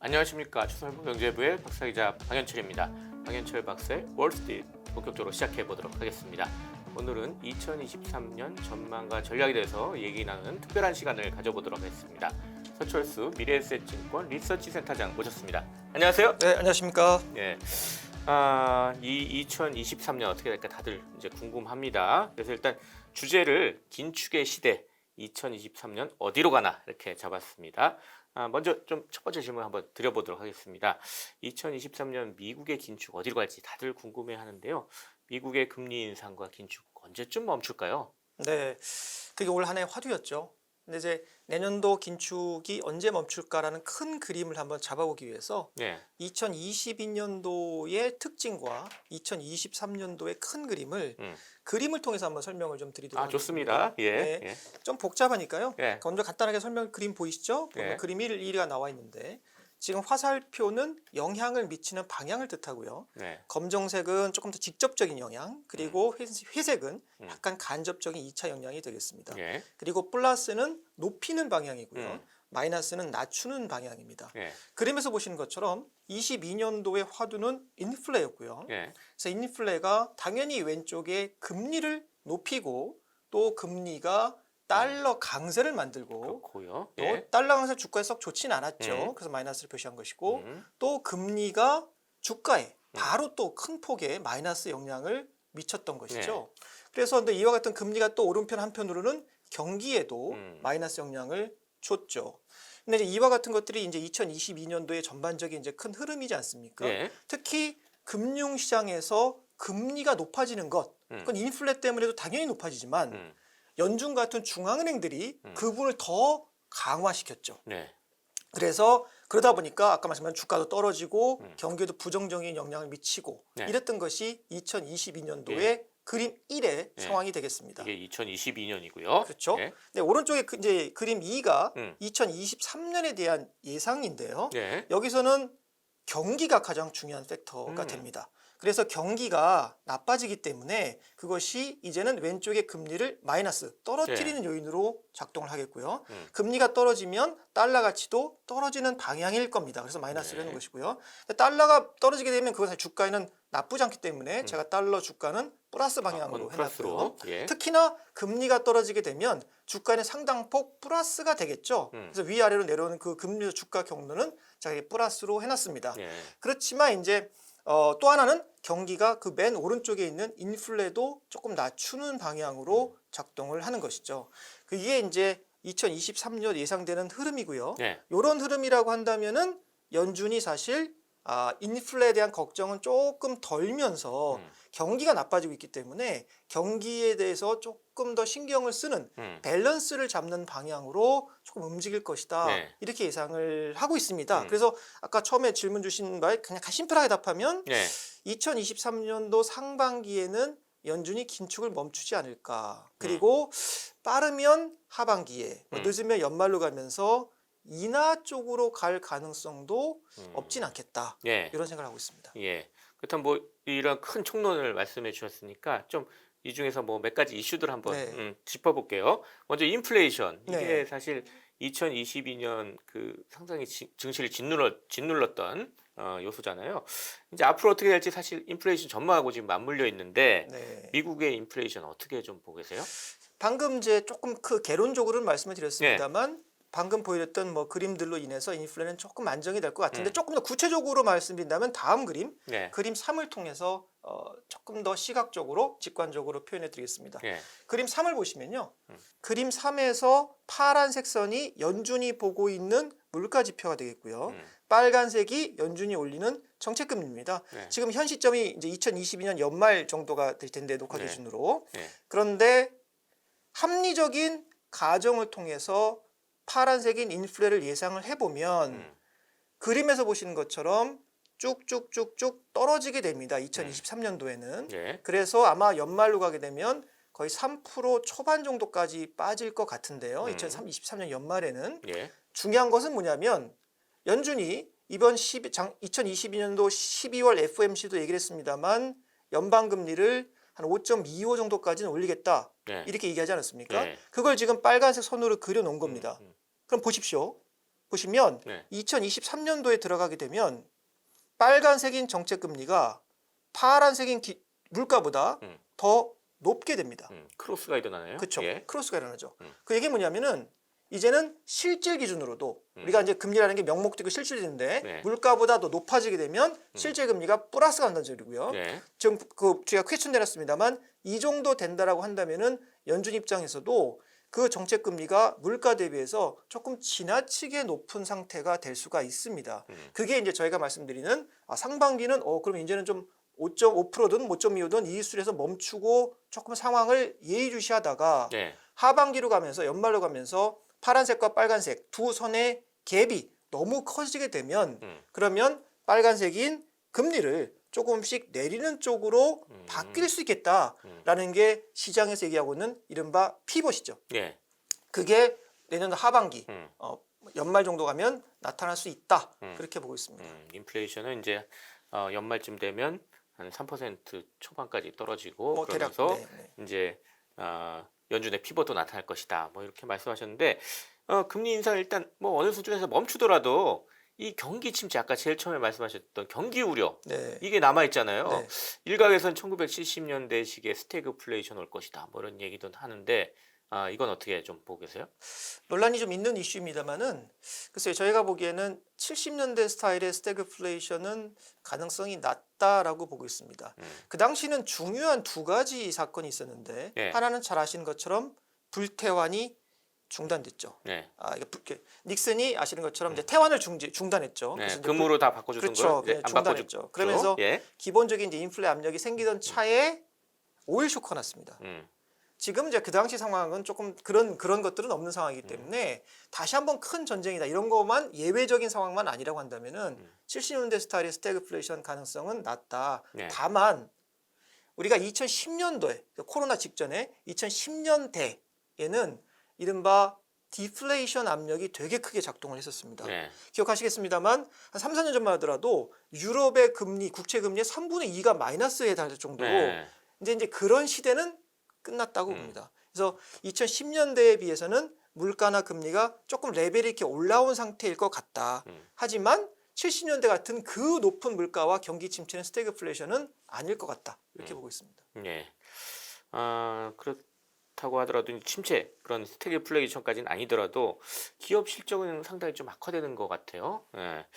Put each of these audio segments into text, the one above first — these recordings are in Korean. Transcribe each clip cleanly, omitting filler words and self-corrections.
안녕하십니까. 추설부 경제부의 박사이자 방현철입니다. 방현철 박사의 월스트리트 본격적으로 시작해 보도록 하겠습니다. 오늘은 2023년 전망과 전략에 대해서 얘기 나누는 특별한 시간을 가져보도록 하겠습니다. 서철수 미래에셋증권 리서치센터장 모셨습니다. 안녕하세요. 네, 안녕하십니까. 예. 이 2023년 어떻게 될까 다들 이제 궁금합니다. 그래서 일단 주제를 긴축의 시대 2023년 어디로 가나 이렇게 잡았습니다. 먼저 좀 첫 번째 질문 한번 드려보도록 하겠습니다. 2023년 미국의 긴축 어디로 갈지 다들 궁금해하는데요. 미국의 금리 인상과 긴축 언제쯤 멈출까요? 네, 그게 올 한 해 화두였죠. 근데 이제 내년도 긴축이 언제 멈출까라는 큰 그림을 한번 잡아보기 위해서 네. 2022년도의 특징과 2023년도의 큰 그림을 그림을 통해서 한번 설명을 좀 드리도록 좋습니다. 예. 네, 예. 좀 복잡하니까요. 예. 먼저 간단하게 설명 그림 보이시죠? 예. 그림 1가 나와 있는데 지금 화살표는 영향을 미치는 방향을 뜻하고요. 네. 검정색은 조금 더 직접적인 영향, 그리고 회색은 약간 간접적인 2차 영향이 되겠습니다. 예. 그리고 플러스는 높이는 방향이고요. 음. 마이너스는 낮추는 방향입니다. 예. 그림에서 보시는 것처럼 22년도의 화두는 인플레였고요. 예. 그래서 인플레가 당연히 왼쪽에 금리를 높이고 또 금리가 달러 강세를 만들고 그렇고요. 또 예. 달러 강세 주가에 썩 좋진 않았죠. 그래서 마이너스를 표시한 것이고 또 금리가 주가에 바로 또 큰 폭의 마이너스 영향을 미쳤던 것이죠. 그래서 근데 이와 같은 금리가 또 오른편 한편으로는 경기에도 마이너스 영향을 줬죠. 근데 이제 이와 같은 것들이 이제 2022년도의 전반적인 이제 큰 흐름이지 않습니까? 예. 특히 금융 시장에서 금리가 높아지는 것, 그건 인플레 때문에도 당연히 높아지지만 연준 같은 중앙은행들이 그 부분을 더 강화시켰죠. 네. 그래서 그러다 보니까 아까 말씀하신 주가도 떨어지고 경기에도 부정적인 영향을 미치고 네. 이랬던 것이 2022년도의 예. 그림 1의 예. 상황이 되겠습니다. 이게 2022년이고요. 그렇죠. 예. 네, 오른쪽에 이제 그림 2가 음. 2023년에 대한 예상인데요. 예. 여기서는 경기가 가장 중요한 팩터가 됩니다. 그래서 경기가 나빠지기 때문에 그것이 이제는 왼쪽의 금리를 마이너스 떨어뜨리는 요인으로 작동을 하겠고요. 금리가 떨어지면 달러 가치도 떨어지는 방향일 겁니다. 그래서 마이너스를 하는 것이고요. 달러가 떨어지게 되면 그것은 주가에는 나쁘지 않기 때문에 제가 달러 주가는 플러스 방향으로 해놨고요. 예. 특히나 금리가 떨어지게 되면 주가는 상당폭 플러스가 되겠죠. 그래서 위아래로 내려오는 그 금리 주가 경로는 제가 플러스로 해놨습니다. 예. 그렇지만 이제 또 하나는 경기가 그 맨 오른쪽에 있는 인플레도 조금 낮추는 방향으로 작동을 하는 것이죠. 이게 이제 2023년 예상되는 흐름이고요. 네. 이런 흐름이라고 한다면은 연준이 사실 인플레에 대한 걱정은 조금 덜면서 경기가 나빠지고 있기 때문에 경기에 대해서 조금 더 신경을 쓰는 밸런스를 잡는 방향으로 조금 움직일 것이다. 네. 이렇게 예상을 하고 있습니다. 그래서 아까 처음에 질문 주신 바에 그냥 심플하게 답하면 네. 2023년도 상반기에는 연준이 긴축을 멈추지 않을까. 그리고 빠르면 하반기에, 늦으면 연말로 가면서 인하 쪽으로 갈 가능성도 없진 않겠다. 예. 이런 생각을 하고 있습니다. 예. 그렇다면 뭐 이런 큰 총론을 말씀해 주셨으니까 좀 이 중에서 뭐 몇 가지 이슈들 한번 네. 짚어볼게요. 먼저 인플레이션. 이게 네. 사실 2022년 그 상당히 증시를 짓눌렀던 요소잖아요. 이제 앞으로 어떻게 될지 사실 인플레이션 전망하고 지금 맞물려 있는데 네. 미국의 인플레이션 어떻게 좀 보고 계세요? 방금 이제 조금 개론적으로는 말씀을 드렸습니다만 방금 보여줬던 뭐 그림들로 인해서 인플레는 조금 안정이 될 것 같은데 조금 더 구체적으로 말씀드린다면 다음 그림, 네. 그림 3을 통해서 조금 더 시각적으로 직관적으로 표현해 드리겠습니다. 예. 그림 3을 보시면요. 그림 3에서 파란색 선이 연준이 보고 있는 물가 지표가 되겠고요. 빨간색이 연준이 올리는 정책금리입니다. 네. 지금 현 시점이 이제 2022년 연말 정도가 될 텐데 녹화 네. 기준으로. 네. 그런데 합리적인 가정을 통해서 파란색인 인플레를 예상을 해보면 그림에서 보시는 것처럼 쭉쭉쭉쭉 떨어지게 됩니다. 2023년도에는. 예. 그래서 아마 연말로 가게 되면 거의 3% 초반 정도까지 빠질 것 같은데요. 2023년 연말에는. 예. 중요한 것은 뭐냐면 연준이 이번 2022년도 12월 FOMC도 얘기를 했습니다만 연방금리를 한 5.25 정도까지는 올리겠다. 네. 이렇게 얘기하지 않았습니까? 네. 그걸 지금 빨간색 선으로 그려놓은 겁니다. 그럼 보십시오. 보시면 네. 2023년도에 들어가게 되면 빨간색인 정책 금리가 파란색인 물가보다 음. 더 높게 됩니다. 크로스가 일어나네요. 그렇죠. 예. 크로스가 일어나죠. 음. 그 얘기 뭐냐면은 이제는 실질 기준으로도 우리가 이제 금리라는 게 명목도 있고 실질인데 네. 물가보다 더 높아지게 되면 실질 금리가 플러스가 간다는 소리고요. 네. 지금 그 제가 퀘스천 내놨습니다만 이 정도 된다라고 한다면은 연준 입장에서도 그 정책 금리가 물가 대비해서 조금 지나치게 높은 상태가 될 수가 있습니다. 그게 이제 저희가 말씀드리는 상반기는 그럼 이제는 좀 5.5%든 5.25든 이 수준에서 멈추고 조금 상황을 예의주시하다가 네. 하반기로 가면서 연말로 가면서 파란색과 빨간색 두 선의 갭이 너무 커지게 되면 그러면 빨간색인 금리를 조금씩 내리는 쪽으로 바뀔 수 있겠다라는 게 시장에서 얘기하고 있는 이른바 피벗이죠. 예. 그게 내년 하반기 음. 연말 정도 가면 나타날 수 있다. 그렇게 보고 있습니다. 인플레이션은 이제 연말쯤 되면 한 3% 초반까지 떨어지고 뭐 대략, 그러면서 네. 이제 연준의 피벗도 나타날 것이다. 뭐 이렇게 말씀하셨는데 금리 인상 일단 뭐 어느 수준에서 멈추더라도 이 경기 침체 아까 제일 처음에 말씀하셨던 경기 우려 네. 이게 남아 있잖아요. 네. 일각에서는 1970년대식의 스태그플레이션 올 것이다. 뭐 이런 얘기도 하는데 이건 어떻게 좀 보고 계세요? 논란이 좀 있는 이슈입니다만은 글쎄요, 저희가 보기에는 70년대 스타일의 스태그플레이션은 가능성이 낮다라고 보고 있습니다. 그 당시는 중요한 두 가지 사건이 있었는데 네. 하나는 잘 아시는 것처럼 불태환이 중단됐죠. 네. 닉슨이 아시는 것처럼 이제 태환을 중단했죠. 네. 그래서 이제 금으로 다 바꿔주던 그렇죠. 걸 이제 그냥 안 중단했죠. 바꿔주고 그러면서 예. 기본적인 이제 인플레 압력이 생기던 차에 오일 쇼크가 났습니다. 지금 이제 그 당시 상황은 조금 그런 것들은 없는 상황이기 때문에 다시 한번 큰 전쟁이다 이런 것만 예외적인 상황만 아니라고 한다면은 70년대 스타일의 스태그플레이션 가능성은 낮다. 네. 다만 우리가 2010년도에 코로나 직전에 2010년대에는 이른바 디플레이션 압력이 되게 크게 작동을 했었습니다. 네. 기억하시겠습니다만 한 3, 4년 전만 하더라도 유럽의 금리, 국채 금리의 3분의 2가 마이너스에 달할 정도로 네. 이제 그런 시대는 끝났다고 봅니다. 그래서 2010년대에 비해서는 물가나 금리가 조금 레벨이 이렇게 올라온 상태일 것 같다. 하지만 70년대 같은 그 높은 물가와 경기 침체는 스태그플레이션은 아닐 것 같다. 이렇게 보고 있습니다. 네. 그렇다고 하더라도 침체 그런 스태그플레이션까지는 아니더라도 기업 실적은 상당히 좀 악화되는 것 같아요. 예.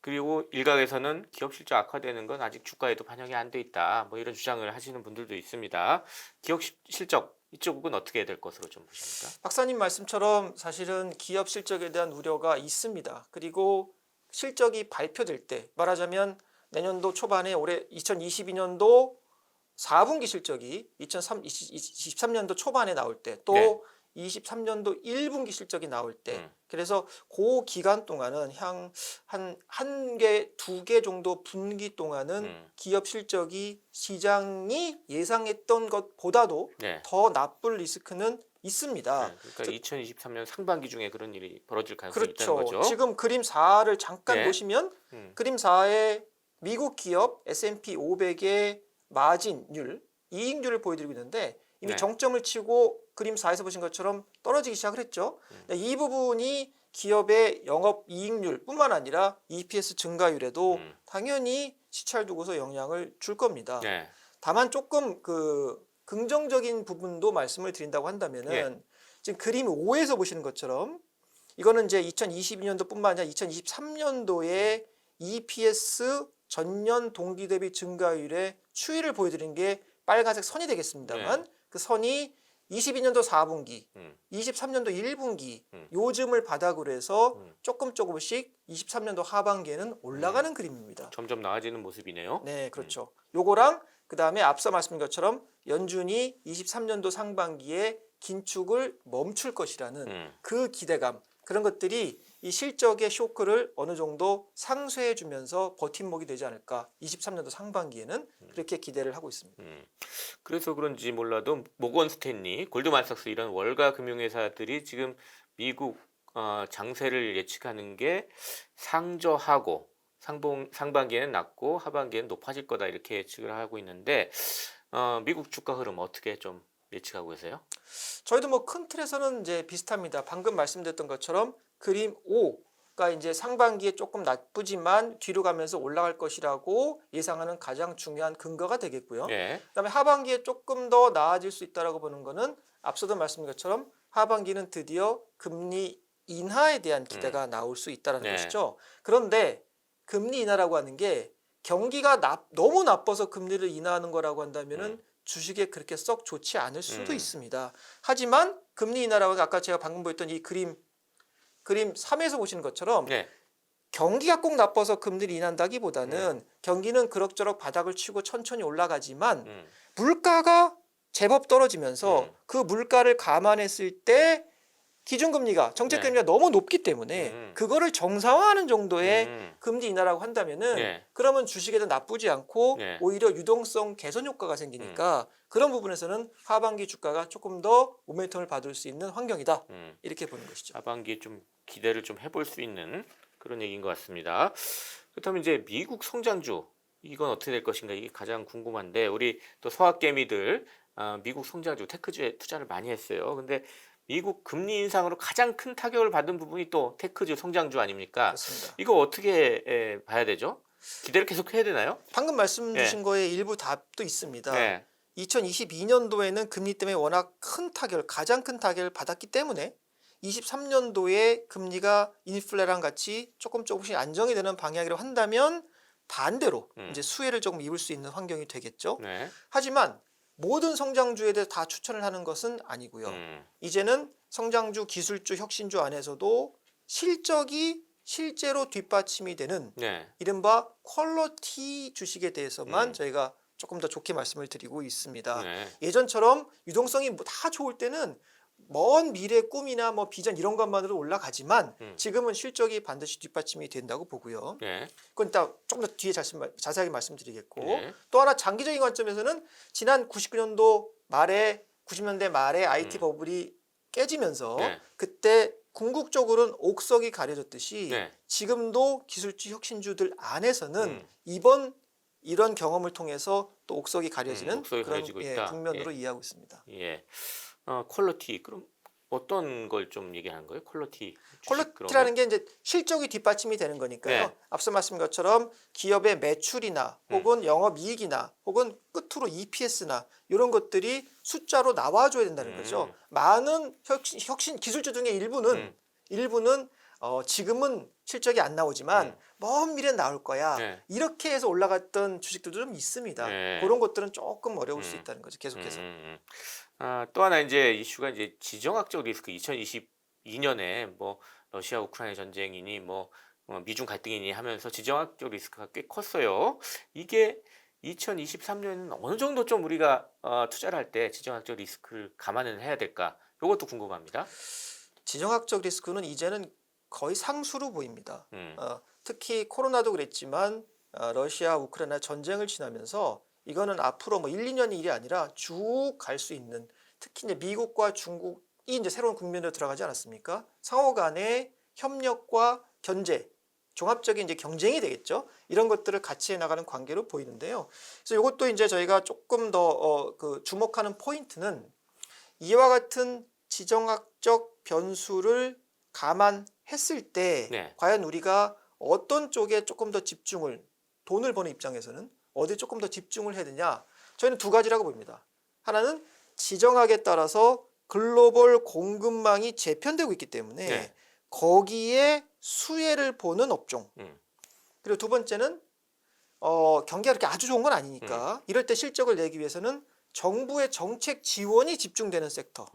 그리고 일각에서는 기업 실적 악화되는 건 아직 주가에도 반영이 안 돼 있다. 뭐 이런 주장을 하시는 분들도 있습니다. 기업 실적 이쪽은 어떻게 될 것으로 좀 보십니까? 박사님 말씀처럼 사실은 기업 실적에 대한 우려가 있습니다. 그리고 실적이 발표될 때 말하자면 내년도 초반에 올해 2022년도 4분기 실적이 2023년도 초반에 나올 때 또 네. 23년도 1분기 실적이 나올 때 그래서 그 기간 동안은 한 개, 두 개 정도 분기 동안은 기업 실적이 시장이 예상했던 것보다도 네. 더 나쁠 리스크는 있습니다. 네. 그러니까 2023년 상반기 중에 그런 일이 벌어질 가능성이 있다는 그렇죠. 거죠. 지금 그림 4를 잠깐 네. 보시면 그림 4에 미국 기업 S&P 500의 마진율, 이익률을 보여드리고 있는데 이미 네. 정점을 치고 그림 4에서 보신 것처럼 떨어지기 시작을 했죠. 이 부분이 기업의 영업 이익률 뿐만 아니라 EPS 증가율에도 당연히 시차를 두고서 영향을 줄 겁니다. 네. 다만 조금 그 긍정적인 부분도 말씀을 드린다고 한다면은 지금 그림 5에서 보시는 것처럼 이거는 이제 2022년도뿐만 아니라 2023년도에 EPS 전년 동기 대비 증가율의 추이를 보여드린 게 빨간색 선이 되겠습니다만 그 선이 22년도 4분기, 23년도 1분기 요즘을 바닥으로 해서 조금씩 23년도 하반기에는 올라가는 그림입니다. 점점 나아지는 모습이네요. 네, 그렇죠. 요거랑 그다음에 앞서 말씀드린 것처럼 연준이 23년도 상반기에 긴축을 멈출 것이라는 그 기대감 그런 것들이 이 실적의 쇼크를 어느 정도 상쇄해 주면서 버팀목이 되지 않을까 23년도 상반기에는 그렇게 기대를 하고 있습니다. 그래서 그런지 몰라도 모건 스탠리, 골드만삭스 이런 월가 금융회사들이 지금 미국 장세를 예측하는 게 상저하고 상반기에는 낮고 하반기에는 높아질 거다 이렇게 예측을 하고 있는데 미국 주가 흐름 어떻게 좀 예측하고 계세요? 저희도 뭐 큰 틀에서는 이제 비슷합니다. 방금 말씀드렸던 것처럼 그림 5 그러니까 이제 상반기에 조금 나쁘지만 뒤로 가면서 올라갈 것이라고 예상하는 가장 중요한 근거가 되겠고요. 예. 그다음에 하반기에 조금 더 나아질 수 있다라고 보는 거는 앞서도 말씀드린 것처럼 하반기는 드디어 금리 인하에 대한 기대가 나올 수 있다는 네. 것이죠. 그런데 금리 인하라고 하는 게 경기가 너무 나빠서 금리를 인하하는 거라고 한다면은 주식에 그렇게 썩 좋지 않을 수도 있습니다. 하지만 금리 인하라고 아까 제가 방금 보였던 이 그림 3에서 보시는 것처럼 네. 경기가 꼭 나빠서 금리를 인한다기보다는 경기는 그럭저럭 바닥을 치고 천천히 올라가지만 물가가 제법 떨어지면서 그 물가를 감안했을 때 기준금리가 정책금리가 너무 높기 때문에 그거를 정상화하는 정도의 금리 인하라고 한다면은 네. 그러면 주식에도 나쁘지 않고 네. 오히려 유동성 개선 효과가 생기니까 그런 부분에서는 하반기 주가가 조금 더 모멘텀을 받을 수 있는 환경이다. 이렇게 보는 것이죠. 하반기에 좀 기대를 좀 해볼 수 있는 그런 얘기인 것 같습니다. 그렇다면 이제 미국 성장주 이건 어떻게 될 것인가 이게 가장 궁금한데 우리 또 서학개미들 미국 성장주 테크주에 투자를 많이 했어요. 근데 미국 금리 인상으로 가장 큰 타격을 받은 부분이 또 테크주 성장주 아닙니까? 그렇습니다. 이거 어떻게 봐야 되죠? 기대를 계속 해야 되나요? 방금 말씀 주신 네. 거에 일부 답도 있습니다. 네. 2022년도에는 금리 때문에 워낙 가장 큰 타격을 받았기 때문에 23년도에 금리가 인플레랑 같이 조금씩 안정이 되는 방향이라고 한다면 반대로 이제 수혜를 조금 입을 수 있는 환경이 되겠죠. 네. 하지만 모든 성장주에 대해 다 추천을 하는 것은 아니고요. 이제는 성장주, 기술주, 혁신주 안에서도 실적이 실제로 뒷받침이 되는 네. 이른바 퀄리티 주식에 대해서만 저희가 조금 더 좋게 말씀을 드리고 있습니다. 네. 예전처럼 유동성이 다 좋을 때는 먼 미래 꿈이나 뭐 비전 이런 것만으로 올라가지만 지금은 실적이 반드시 뒷받침이 된다고 보고요. 네. 그건 이따 조금 더 뒤에 자세하게 말씀드리겠고 네. 또 하나 장기적인 관점에서는 지난 99년도 말에 90년대 말에 IT 버블이 깨지면서 네. 그때 궁극적으로는 옥석이 가려졌듯이 네. 지금도 기술주 혁신주들 안에서는 이런 경험을 통해서 또 옥석이 가려지는 옥석이 그런 가려지고 있다. 국면으로 이해하고 있습니다. 예. 퀄리티 그럼 어떤 걸 좀 얘기하는 거예요? 퀄리티. 퀄리티라는 게 이제 실적이 뒷받침이 되는 거니까요. 네. 앞서 말씀드린 것처럼 기업의 매출이나 혹은 영업이익이나 혹은 끝으로 EPS나 이런 것들이 숫자로 나와줘야 된다는 거죠. 많은 혁신 기술주 중에 일부는 지금은 실적이 안 나오지만 먼 미래에 나올 거야. 네. 이렇게 해서 올라갔던 주식들도 좀 있습니다. 네. 그런 것들은 조금 어려울 수 있다는 거죠. 계속해서. 또 하나 이제 이슈가 이제 지정학적 리스크 2022년에 뭐 러시아 우크라이나 전쟁이니 뭐 미중 갈등이니 하면서 지정학적 리스크가 꽤 컸어요. 이게 2023년은 어느 정도 좀 우리가 투자를 할 때 지정학적 리스크를 감안을 해야 될까? 이것도 궁금합니다. 지정학적 리스크는 이제는 거의 상수로 보입니다. 음. 특히 코로나도 그랬지만 러시아 우크라이나 전쟁을 지나면서 이거는 앞으로 뭐 1, 2년의 일이 아니라 쭉 갈 수 있는 특히 이제 미국과 중국이 이제 새로운 국면으로 들어가지 않았습니까? 상호 간의 협력과 견제, 종합적인 이제 경쟁이 되겠죠. 이런 것들을 같이 해나가는 관계로 보이는데요. 그래서 이것도 이제 저희가 조금 더 주목하는 포인트는 이와 같은 지정학적 변수를 감안했을 때 네. 과연 우리가 어떤 쪽에 조금 더 돈을 버는 입장에서는 어디에 조금 더 집중을 해야 되냐? 저희는 두 가지라고 봅니다. 하나는 지정학에 따라서 글로벌 공급망이 재편되고 있기 때문에 네. 거기에 수혜를 보는 업종. 그리고 두 번째는 경기가 그렇게 아주 좋은 건 아니니까 이럴 때 실적을 내기 위해서는 정부의 정책 지원이 집중되는 섹터.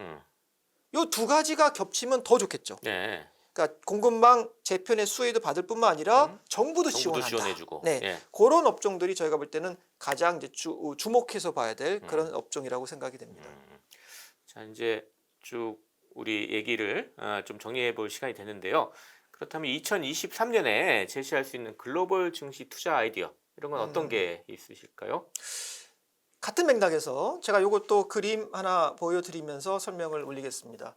이 두 가지가 겹치면 더 좋겠죠. 네. 그러니까 공급망 재편의 수혜도 받을 뿐만 아니라 정부도 지원한다. 지원해주고. 네, 예. 그런 업종들이 저희가 볼 때는 가장 이제 주목해서 봐야 될 그런 업종이라고 생각이 됩니다. 자 이제 쭉 우리 얘기를 좀 정리해 볼 시간이 됐는데요. 그렇다면 2023년에 제시할 수 있는 글로벌 증시 투자 아이디어 이런 건 어떤 게 있으실까요? 같은 맥락에서 제가 이것도 그림 하나 보여드리면서 설명을 올리겠습니다.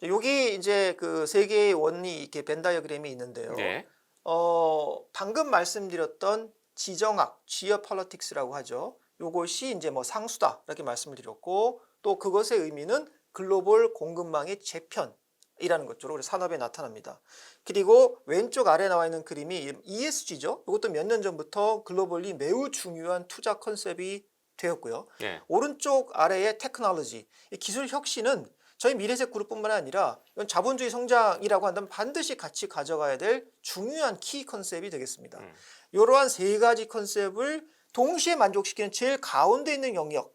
여기 이제 그 세 개의 원이 이렇게 벤 다이어그램이 있는데요. 네. 방금 말씀드렸던 지정학, 지어폴리틱스라고 하죠. 이것이 이제 뭐 상수다 이렇게 말씀을 드렸고 또 그것의 의미는 글로벌 공급망의 재편에 이라는 것으로 산업에 나타납니다. 그리고 왼쪽 아래 나와 있는 그림이 ESG죠. 이것도 몇 년 전부터 글로벌리 매우 중요한 투자 컨셉이 되었고요. 예. 오른쪽 아래의 테크놀로지, 이 기술 혁신은 저희 미래색 그룹뿐만 아니라 이건 자본주의 성장이라고 한다면 반드시 같이 가져가야 될 중요한 키 컨셉이 되겠습니다. 이러한 세 가지 컨셉을 동시에 만족시키는 제일 가운데 있는 영역,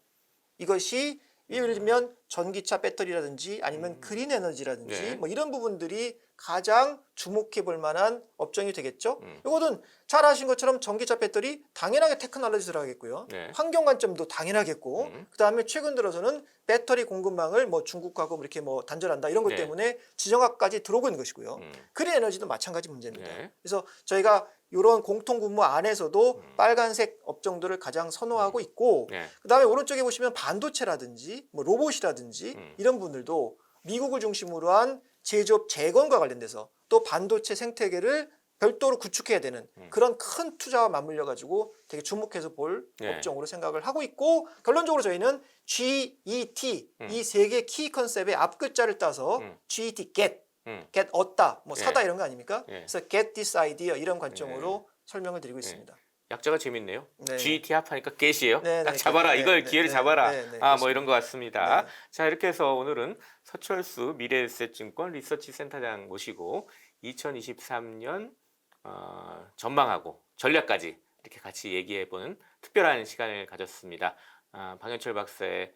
이것이 예를 들면 전기차 배터리라든지 아니면 그린 에너지라든지 네. 뭐 이런 부분들이 가장 주목해 볼 만한 업종이 되겠죠. 이거는 잘 아신 것처럼 전기차 배터리 당연하게 테크놀로지 들어가겠고요. 네. 환경 관점도 당연하겠고 그다음에 최근 들어서는 배터리 공급망을 뭐 중국하고 이렇게 뭐 단절한다 이런 것 네. 때문에 지정학까지 들어오고 있는 것이고요. 그린 에너지도 마찬가지 문제입니다. 네. 그래서 저희가 이런 공통 분모 안에서도 빨간색 업종들을 가장 선호하고 있고 네. 그다음에 오른쪽에 보시면 반도체라든지 뭐 로봇이라든지 이런 분들도 미국을 중심으로 한 제조업 재건과 관련돼서 또 반도체 생태계를 별도로 구축해야 되는 그런 큰 투자와 맞물려 가지고 되게 주목해서 볼 네. 업종으로 생각을 하고 있고 결론적으로 저희는 GET 이 세 개 키 컨셉의 앞 글자를 따서 GET get 얻다 뭐 예. 사다 이런 거 아닙니까? 예. 그래서 get this idea 이런 관점으로 설명을 드리고 있습니다. 약자가 재밌네요. 네. GT 합하니까 get이에요. 네, 딱 네, 잡아라. 네, 이걸 네, 기회를 네, 잡아라. 네, 네, 뭐 그렇습니다. 이런 것 같습니다. 네. 자, 이렇게 해서 오늘은 서철수 미래에셋증권 리서치 센터장 모시고 2023년 전망하고 전략까지 이렇게 같이 얘기해보는 특별한 시간을 가졌습니다. 방현철 박사의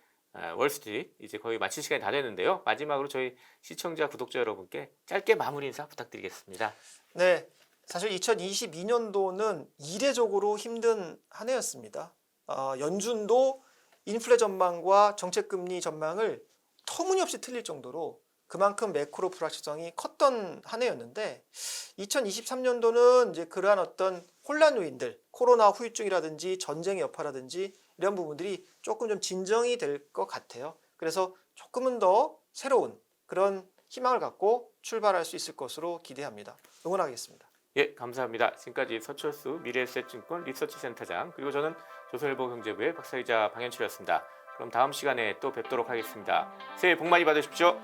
월스트리트 이제 거의 마칠 시간이 다 됐는데요. 마지막으로 저희 시청자 구독자 여러분께 짧게 마무리 인사 부탁드리겠습니다. 네, 사실 2022년도는 이례적으로 힘든 한 해였습니다. 연준도 인플레 전망과 정책금리 전망을 터무니없이 틀릴 정도로 그만큼 매크로 불확실성이 컸던 한 해였는데 2023년도는 이제 그러한 어떤 혼란 요인들, 코로나 후유증이라든지 전쟁의 여파라든지 이런 부분들이 조금 좀 진정이 될 것 같아요. 그래서 조금은 더 새로운 그런 희망을 갖고 출발할 수 있을 것으로 기대합니다. 응원하겠습니다. 예, 감사합니다. 지금까지 서철수 미래에셋증권 리서치 센터장 그리고 저는 조선일보 경제부의 박사이자 방현철이었습니다. 그럼 다음 시간에 또 뵙도록 하겠습니다. 새해 복 많이 받으십시오.